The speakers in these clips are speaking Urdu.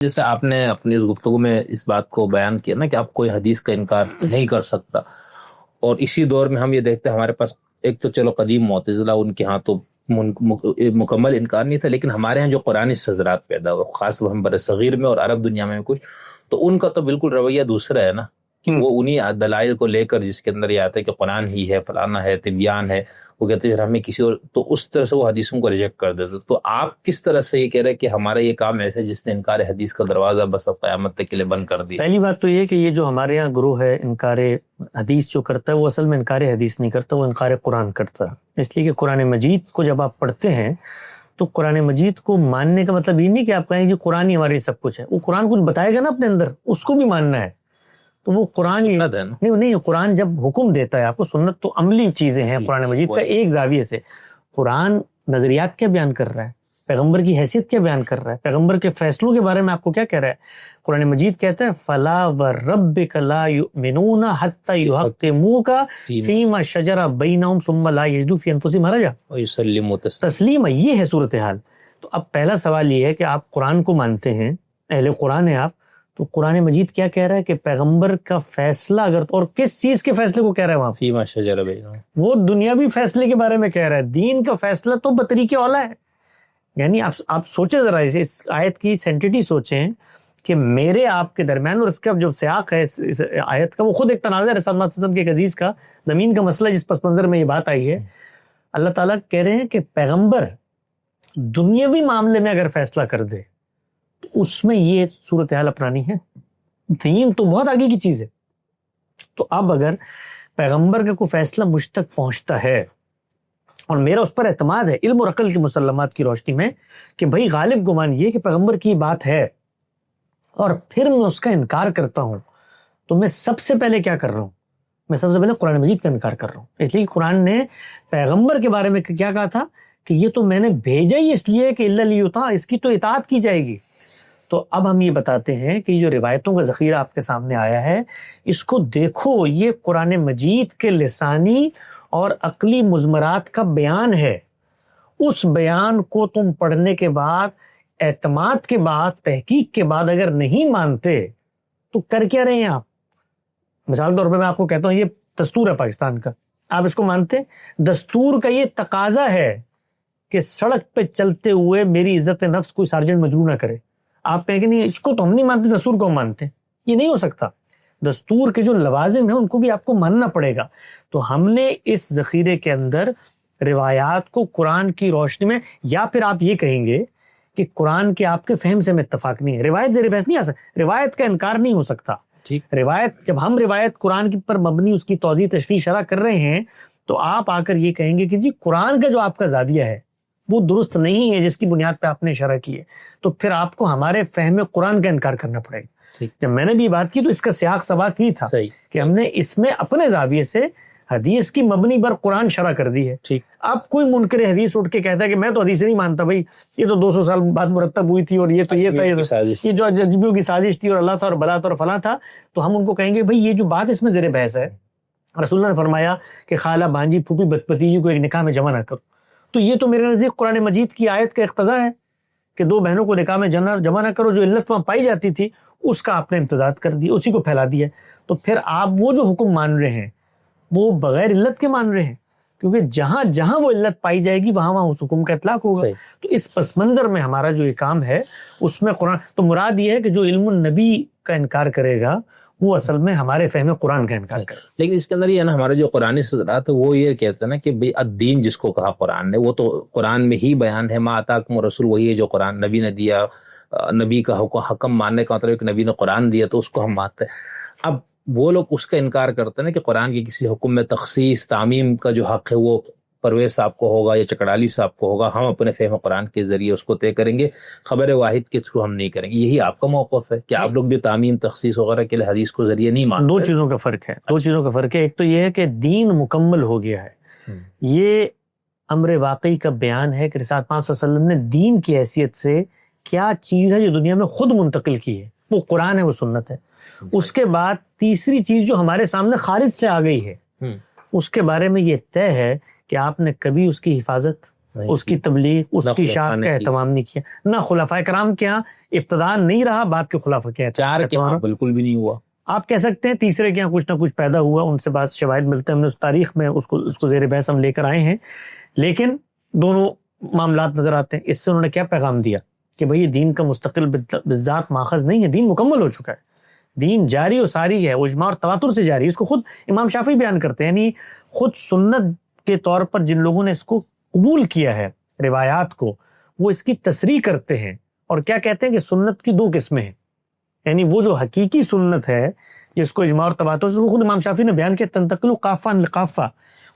جیسے آپ نے اپنی اس گفتگو میں اس بات کو بیان کیا نا کہ آپ کوئی حدیث کا انکار نہیں کر سکتا، اور اسی دور میں ہم یہ دیکھتے ہیں ہمارے پاس ایک تو چلو قدیم معتزلہ، ان کے ہاں تو مکمل انکار نہیں تھا، لیکن ہمارے ہاں جو قرآنی حضرات پیدا ہوئے، خاص وہ ہم برصغیر میں اور عرب دنیا میں کچھ، تو ان کا تو بالکل رویہ دوسرا ہے نا، کہ وہ انہی دلائل کو لے کر جس کے اندر یہ آتا ہے کہ قرآن ہی ہے، فلانا ہے، تبیان ہے، وہ کہتے ہیں ہمیں کسی اور، تو اس طرح سے وہ حدیثوں کو ریجیکٹ کر دیتے۔ تو آپ کس طرح سے یہ کہہ رہے ہیں کہ ہمارا یہ کام ایسے جس نے انکار حدیث کا دروازہ بس اب قیامت تک کے لیے بند کر دیا؟ پہلی بات تو یہ کہ یہ جو ہمارے یہاں گروہ ہے انکار حدیث جو کرتا ہے، وہ اصل میں انکار حدیث نہیں کرتا، وہ انکار قرآن کرتا ہے۔ اس لیے کہ قرآن مجید کو جب آپ پڑھتے ہیں تو قرآن مجید کو ماننے کا مطلب یہ نہیں کہ آپ کہیں جی قرآن ہی ہمارے سب کچھ ہے، وہ قرآن کچھ بتائے گا نا اپنے اندر، اس کو بھی ماننا ہے۔ تو وہ قرآن نہیں، قرآن جب حکم دیتا ہے آپ کو، سنت تو عملی چیزیں ہیں قرآن مجید کا ایک زاویے سے۔ قرآن نظریات کیا بیان کر رہا ہے، پیغمبر کی حیثیت کیا بیان کر رہا ہے، پیغمبر کے فیصلوں کے بارے میں آپ کو کیا کہہ رہا ہے۔ قرآن مجید کہتا ہے فَلَا وَرَبِّكَ لَا يُؤْمِنُونَ حَتَّى يُحَكِّمُوكَ فِي مَا شَجَرَ بَيْنَهُمْ ثُمَّ لَا يَجِدُوا فِي أَنفُسِهِمْ حَرَجًا وَيُسَلِّمُوا تسلیما۔ یہ ہے صورتحال۔ تو اب پہلا سوال یہ ہے کہ آپ قرآن کو مانتے ہیں، اہل قرآن ہیں آپ، تو قرآن مجید کیا کہہ رہا ہے کہ پیغمبر کا فیصلہ اگر، اور کس چیز کے فیصلے کو کہہ رہا ہے وہاں؟ فِي مَا شَجَرَ بَيْنَهُمْ، وہ دنیاوی فیصلے کے بارے میں کہہ رہا ہے۔ دین کا فیصلہ تو بطریق اولیٰ ہے۔ یعنی آپ سوچیں ذرا اس آیت کی سینٹیٹی سوچیں کہ میرے آپ کے درمیان، اور اس کا جو سیاق ہے اس آیت کا، وہ خود ایک تنازع ہے صلی اللہ علیہ وسلم کے ایک عزیز کا، زمین کا مسئلہ جس پس منظر میں یہ بات آئی ہے۔ اللہ تعالیٰ کہہ رہے ہیں کہ پیغمبر دنیاوی معاملے میں اگر فیصلہ کر دے تو اس میں یہ صورتحال اپنانی ہے۔ دین تو بہت آگے کی چیز ہے۔ تو اب اگر پیغمبر کا کوئی فیصلہ مجھ تک پہنچتا ہے اور میرا اس پر اعتماد ہے علم اور عقل کی مسلمات کی روشنی میں کہ بھئی غالب گمان یہ کہ پیغمبر کی بات ہے، اور پھر میں اس کا انکار کرتا ہوں، تو میں سب سے پہلے کیا کر رہا ہوں؟ میں سب سے پہلے قرآن مجید کا انکار کر رہا ہوں۔ اس لیے قرآن نے پیغمبر کے بارے میں کیا کہا تھا کہ یہ تو میں نے بھیجا ہی اس لیے کہ الا لیطاع، اس کی تو اطاعت کی جائے گی۔ تو اب ہم یہ بتاتے ہیں کہ جو روایتوں کا ذخیرہ آپ کے سامنے آیا ہے، اس کو دیکھو، یہ قرآن مجید کے لسانی اور عقلی مضمرات کا بیان ہے۔ اس بیان کو تم پڑھنے کے بعد، اعتماد کے بعد، تحقیق کے بعد اگر نہیں مانتے تو کر کیا رہے ہیں آپ؟ مثال طور پہ میں آپ کو کہتا ہوں یہ دستور ہے پاکستان کا، آپ اس کو مانتے؟ دستور کا یہ تقاضا ہے کہ سڑک پہ چلتے ہوئے میری عزت نفس کوئی سارجنٹ مجروح نہ کرے۔ آپ کہیں کہ نہیں اس کو تو ہم نہیں مانتے، دستور کو ہم مانتے ہیں، یہ نہیں ہو سکتا۔ دستور کے جو لوازم ہیں ان کو بھی آپ کو ماننا پڑے گا۔ تو ہم نے اس ذخیرے کے اندر روایات کو قرآن کی روشنی میں، یا پھر آپ یہ کہیں گے کہ قرآن کے آپ کے فہم سے میں اتفاق نہیں ہے، روایت زیر بحث نہیں آ سکتا، روایت کا انکار نہیں ہو سکتا۔ روایت جب ہم روایت قرآن پر مبنی اس کی توضیح تشریح شرح کر رہے ہیں تو آپ آ کر یہ کہیں گے کہ جی قرآن کا جو آپ کا زاویہ ہے وہ درست نہیں ہے جس کی بنیاد پہ آپ نے شرح کی ہے، تو پھر آپ کو ہمارے فہم قرآن کا انکار کرنا پڑے گا۔ جب میں نے بھی بات کی تو اس کا سیاق سباق یہ تھا کہ ہم نے اس میں اپنے زاویے سے حدیث کی مبنی بر قرآن شرح کر دی ہے۔ اب کوئی منکر حدیث اٹھ کے کہتا ہے کہ میں تو حدیث نہیں مانتا، بھائی یہ تو 200 سال بعد مرتب ہوئی تھی، اور یہ تو یہ تھا، یہ جو اجنبیوں کی سازش تھی، اور اللہ تھا اور بلا تھا اور فلاں تھا، تو ہم ان کو کہیں گے بھئی یہ جو بات اس میں زیر بحث ہے، رسول اللہ نے فرمایا کہ خالہ بانجی پھوپھی بھتیجی کو ایک نکاح میں جمع نہ کرو، تو یہ تو میرے نزدیک قرآن مجید کی آیت کا اقتضا ہے کہ دو بہنوں کو نکاح میں جمع نہ کرو۔ جو علت وہاں پائی جاتی تھی اس کا آپ نے امتداد کر دی، اسی کو پھیلا دیا۔ تو پھر آپ وہ جو حکم مان رہے ہیں وہ بغیر علت کے مان رہے ہیں، کیونکہ جہاں جہاں وہ علت پائی جائے گی وہاں اس حکم کا اطلاق ہوگا۔ تو اس پس منظر میں ہمارا جو یہ کام ہے اس میں قرآن، تو مراد یہ ہے کہ جو علم النبی کا انکار کرے گا وہ اصل میں ہمارے فہم قرآن کا انکار کرے۔ لیکن اس کے اندر یہ ہے نا، ہمارے جو قرآنی حضرات وہ یہ کہتے ہیں نا کہ بھئی الدین جس کو کہا قرآن نے، وہ تو قرآن میں ہی بیان ہے، ما آتاکم الرسول، وہی ہے جو قرآن نبی نے دیا۔ نبی کا حکم ماننے کا مطلب ہے کہ نبی نے قرآن دیا تو اس کو ہم مانتے ہیں۔ اب وہ لوگ اس کا انکار کرتے ہیں کہ قرآن کی کسی حکم میں تخصیص تعمیم کا جو حق ہے وہ پرویز صاحب کو ہوگا یا چکڑالی صاحب کو ہوگا، ہم اپنے فہم قرآن کے ذریعے اس کو طے کریں گے، خبر واحد کے تھرو ہم نہیں کریں گے۔ یہی آپ کا موقف ہے کہ آپ لوگ بھی تعمیم تخصیص وغیرہ کے لیے حدیث کو ذریعے نہیں مانتے؟ دو چیزوں کا فرق ہے، دو چیزوں کا فرق ہے۔ ایک تو یہ ہے کہ دین مکمل ہو گیا ہے، یہ امر واقعی کا بیان ہے کہ رسالت پاک صلی اللہ علیہ وسلم نے دین کی حیثیت سے کیا چیز ہے جو دنیا میں خود منتقل کی ہے، وہ قرآن ہے، وہ سنت ہے۔ اس کے بعد تیسری چیز جو ہمارے سامنے خارج سے آ گئی ہے، اس کے بارے میں یہ طے ہے کہ آپ نے کبھی اس کی حفاظت اس کی تبلیغ، اس کی شاخ کا اہتمام نہیں کیا، نہ خلفائے کرام کے ہاں ابتداء نہیں رہا، بعد کے خلفاء کے چار کے ہاں بالکل بھی نہیں ہوا. آپ کہہ سکتے ہیں تیسرے کے یہاں کچھ نہ کچھ پیدا ہوا، ان سے بعض شواہد ملتے ہیں، ہم نے اس تاریخ میں اس کو زیر بحث ہم لے کر آئے ہیں، لیکن دونوں معاملات نظر آتے ہیں. اس سے انہوں نے کیا پیغام دیا کہ بھئی یہ دین کا مستقل بالذات ماخذ نہیں ہے، دین مکمل ہو چکا ہے، دین جاری و ساری ہے، وہ اجماع اور تواتر سے جاری ہے. اس کو خود امام شافعی بیان کرتے ہیں، یعنی خود سنت کے طور پر جن لوگوں نے اس کو قبول کیا ہے روایات کو، وہ اس کی تصریح کرتے ہیں اور کیا کہتے ہیں کہ سنت کی دو قسمیں ہیں. یعنی وہ جو حقیقی سنت ہے جس کو اجماع اور تواتر سے، وہ خود امام شافعی نے بیان کیا، تنتقل قافہ عن قافہ،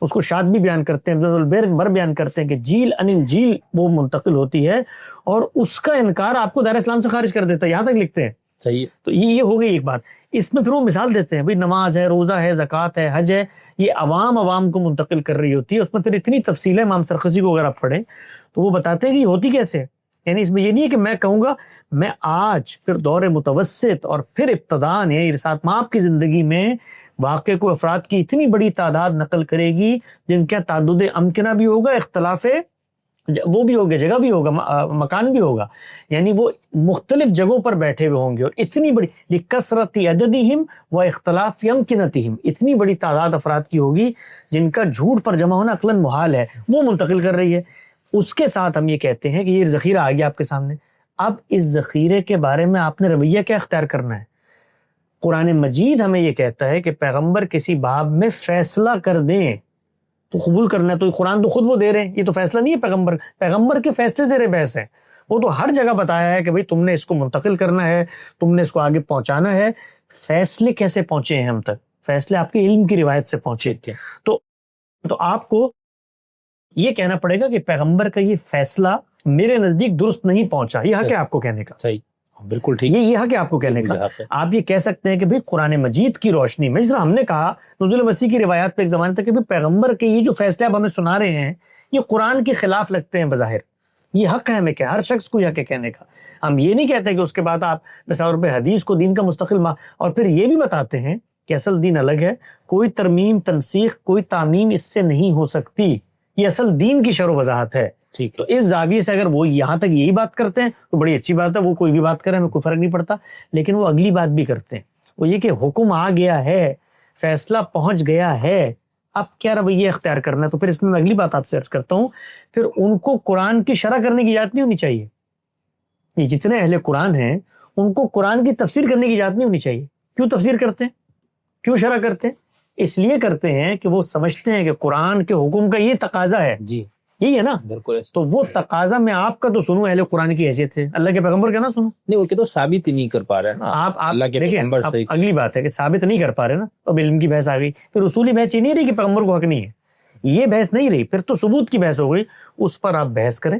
اس کو شاد بھی بیان کرتے ہیں، بر بیان کرتے ہیں کہ جیل ان جیل وہ منتقل ہوتی ہے، اور اس کا انکار آپ کو دائرہ اسلام سے خارج کر دیتا ہے، یہاں تک لکھتے ہیں. صحیح. تو یہ ہو گئی ایک بات. اس میں پھر وہ مثال دیتے ہیں، بھئی نماز ہے، روزہ ہے، زکوٰۃ ہے، حج ہے، یہ عوام کو منتقل کر رہی ہوتی ہے. اس میں پھر اتنی تفصیل ہے، امام سرخسی کو اگر آپ پڑھیں تو وہ بتاتے ہیں کہ یہ ہوتی کیسے ہے. یعنی اس میں یہ نہیں ہے کہ میں کہوں گا میں آج پھر دور متوسط اور پھر ابتداء نے ارسات مآب کی زندگی میں واقع کو افراد کی اتنی بڑی تعداد نقل کرے گی جن کا تعدد امکنہ بھی ہوگا، اختلاف وہ بھی ہوگا، جگہ بھی ہوگا، مکان بھی ہوگا، یعنی وہ مختلف جگہوں پر بیٹھے ہوئے ہوں گے، اور اتنی بڑی لکثرت عددہم و اختلاف امکنتہم، اتنی بڑی تعداد افراد کی ہوگی جن کا جھوٹ پر جمع ہونا عقلاً محال ہے، وہ منتقل کر رہی ہے. اس کے ساتھ ہم یہ کہتے ہیں کہ یہ ذخیرہ آ گیا آپ کے سامنے. اب اس ذخیرے کے بارے میں آپ نے رویہ کیا اختیار کرنا ہے. قرآن مجید ہمیں یہ کہتا ہے کہ پیغمبر کسی باب میں فیصلہ کر دیں تو قبول کرنا ہے. تو قرآن تو خود وہ دے رہے ہیں، یہ تو فیصلہ نہیں ہے، پیغمبر کے فیصلے زیر بحث ہے. وہ تو ہر جگہ بتایا ہے کہ بھئی تم نے اس کو منتقل کرنا ہے، تم نے اس کو آگے پہنچانا ہے. فیصلے کیسے پہنچے ہیں ہم تک؟ فیصلے آپ کے علم کی روایت سے پہنچے. تو آپ کو یہ کہنا پڑے گا کہ پیغمبر کا یہ فیصلہ میرے نزدیک درست نہیں پہنچا. یہ حق ہے آپ کو کہنے کا. صحیح، بالکل ٹھیک. یہ حق ہے آپ کو کہنے کا. آپ یہ کہہ سکتے ہیں کہ بھئی قرآن مجید کی روشنی میں، جس طرح ہم نے کہا نزول مسیح کی روایات پہ ایک زمانے تک کہ پیغمبر کے یہ جو فیصلے آپ ہمیں سنا رہے ہیں یہ قرآن کے خلاف لگتے ہیں بظاہر. یہ حق ہے ہمیں کہ ہر شخص کو یہ حق ہے کہنے کا. ہم یہ نہیں کہتے کہ اس کے بعد آپ مثال طور پہ حدیث کو دین کا مستقل اور پھر یہ بھی بتاتے ہیں کہ اصل دین الگ ہے، کوئی ترمیم تنسیخ کوئی تعمیم اس سے نہیں ہو سکتی، یہ اصل دین کی شرح و وضاحت ہے. ٹھیک. تو اس زاویے سے اگر وہ یہاں تک یہی بات کرتے ہیں تو بڑی اچھی بات ہے، وہ کوئی بھی بات کرے ہمیں کوئی فرق نہیں پڑتا. لیکن وہ اگلی بات بھی کرتے ہیں، وہ یہ کہ حکم آ گیا ہے، فیصلہ پہنچ گیا ہے، اب کیا رویہ اختیار کرنا ہے. تو پھر اس میں اگلی بات آپ سے عرض کرتا ہوں، پھر ان کو قرآن کی شرح کرنے کی اجازت نہیں ہونی چاہیے. یہ جتنے اہل قرآن ہیں ان کو قرآن کی تفسیر کرنے کی اجازت نہیں ہونی چاہیے. کیوں تفسیر کرتے ہیں، کیوں شرح کرتے ہیں؟ اس لیے کرتے ہیں کہ وہ سمجھتے ہیں کہ قرآن کے حکم کا یہ تقاضا ہے. جی یہی ہے نا. بالکل. تو وہ تقاضا میں آپ کا تو سنوں، اہل قرآن کی حیثیت ہے، اللہ کے پیغمبر کا نہ سنوں. نہیں، وہ کہ تو ثابت ہی نہیں کر پا رہے ہیں نا آپ اللہ کے پیغمبر. اگلی بات ہے کہ ثابت نہیں کر پا رہے نا، اب علم کی بحث آ گئی. پھر اصولی بحث یہ نہیں رہی کہ پیغمبر کو حق نہیں ہے، یہ بحث نہیں رہی، پھر تو ثبوت کی بحث ہو گئی. اس پر آپ بحث کریں،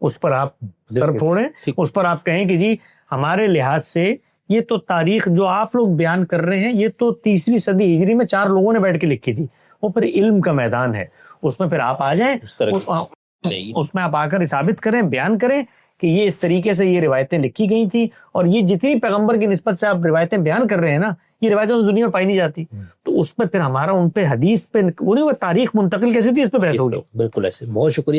اس پر آپ سر پھوڑیں، اس پر آپ کہیں کہ جی ہمارے لحاظ سے یہ تو تاریخ جو آپ لوگ بیان کر رہے ہیں یہ تو 3 صدی ہجری میں 4 لوگوں نے بیٹھ کے لکھی تھی. وہ پھر علم کا میدان ہے، اس میں پھر آپ آ جائیں، اس میں آپ آ کر ثابت کریں، بیان کریں کہ یہ اس طریقے سے یہ روایتیں لکھی گئی تھیں، اور یہ جتنی پیغمبر کی نسبت سے آپ روایتیں بیان کر رہے ہیں نا، یہ روایتیں دنیا میں پائی نہیں جاتی. تو اس میں پھر ہمارا ان پہ حدیث پہ وہ نہیں ہوگا، تاریخ منتقل کیسے ہوتی ہے اس پہ بحث ہوگی. بالکل ایسے. بہت شکریہ.